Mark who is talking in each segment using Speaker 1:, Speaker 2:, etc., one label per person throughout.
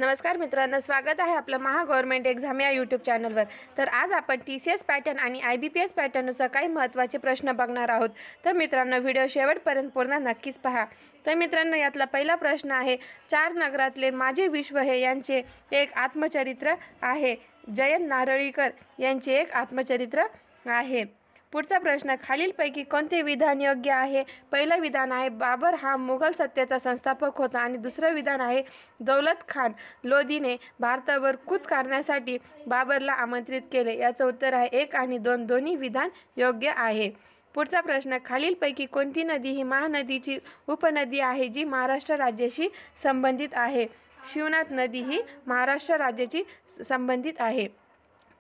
Speaker 1: नमस्कार मित्रांनो, स्वागत आहे आपलं महा गव्हर्नमेंट एक्झाम या यूट्यूब चॅनलवर। तर आज आपण TCS पॅटर्न आणि IBPS पॅटर्ननुसार काही महत्त्वाचे प्रश्न बघणार आहोत। तर मित्रांनो, व्हिडिओ शेवटपर्यंत पूर्ण नक्कीच पहा। तर मित्रांनो, यातला पहिला प्रश्न आहे, चार नगरातले माझे विश्व हे यांचे एक आत्मचरित्र आहे। जयंत नारळीकर यांचे एक आत्मचरित्र आहे। पुढचा प्रश्न, खालीलपैकी कोणते विधान योग्य आहे? पहिलं विधान आहे, बाबर हा मुघल सत्तेचा संस्थापक होता आणि दुसरं विधान आहे, दौलत खान लोधीने भारतावर कूच करण्यासाठी बाबरला आमंत्रित केले। याचं उत्तर आहे 1 आणि 2 दोन्ही विधान योग्य आहे। पुढचा प्रश्न, खालीलपैकी कोणती नदी ही महानदीची उपनदी आहे जी महाराष्ट्र राज्याशी संबंधित आहे? शिवनाथ नदी ही महाराष्ट्र राज्याची संबंधित आहे।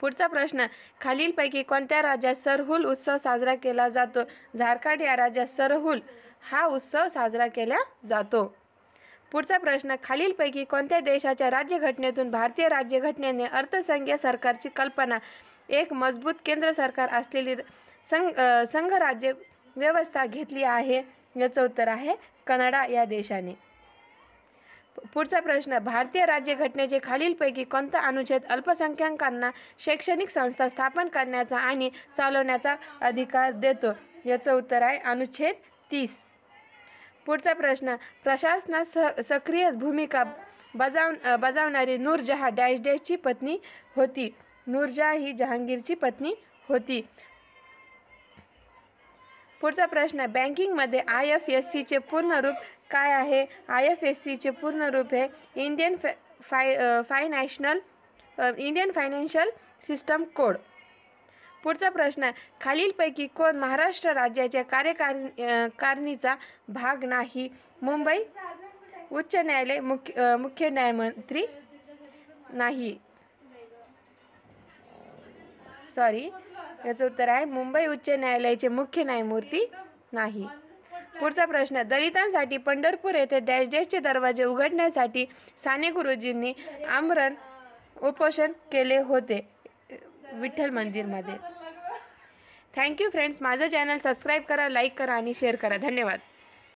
Speaker 1: पुढचा प्रश्न, खालीलपैकी कोणत्या राज्यात सरहुल उत्सव साजरा केला जातो? झारखंड या राज्यात सरहुल हा उत्सव साजरा केला जातो। पुढचा प्रश्न, खालीलपैकी कोणत्या देशाच्या राज्यघटनेतून भारतीय राज्यघटनेने अर्थसंघीय सरकारची कल्पना एक मजबूत केंद्र सरकार असलेली संघराज्य व्यवस्था घेतली आहे? याचं उत्तर आहे कॅनडा या देशाने। पुढचा प्रश्न, भारतीय राज्यघटनेचे खालीलपैकी कोणता अनुच्छेद अल्पसंख्याकांना शैक्षणिक संस्था स्थापन करण्याचा आणि चालवण्याचा अधिकार देतो? याचं उत्तर आहे अनुच्छेद 30। पुढचा प्रश्न, प्रशासनात सक्रिय भूमिका बजावणारी नूरजहाँ डॅश डॅशची पत्नी होती? नूरजहाँ ही जहांगीरची पत्नी होती। पुढचा प्रश्न, बँकिंगमध्ये IFSC चे पूर्ण रूप काय आहे? IFSC चे पूर्ण रूप आहे इंडियन फायनान्शियल सिस्टम कोड। पुढचा प्रश्न, खालीलपैकी कोण महाराष्ट्र राज्याच्या कार्यकारिणीचा भाग नाही? मुंबई उच्च न्यायालय मुख्य न्यायमूर्ती नाही। याचं उत्तर आहे मुंबई उच्च न्यायालयाचे मुख्य न्यायमूर्ती नाही। पुढचा प्रश्न, दलितांसाठी पंढरपूर येथे डॅश डॅशचे दरवाजे उघडण्यासाठी साने गुरुजींनी आमरण उपोषण केले होते? विठ्ठल मंदिरमध्ये। थँक्यू फ्रेंड्स, माझं चॅनल सबस्क्राईब करा, लाईक करा आणि शेअर करा। धन्यवाद।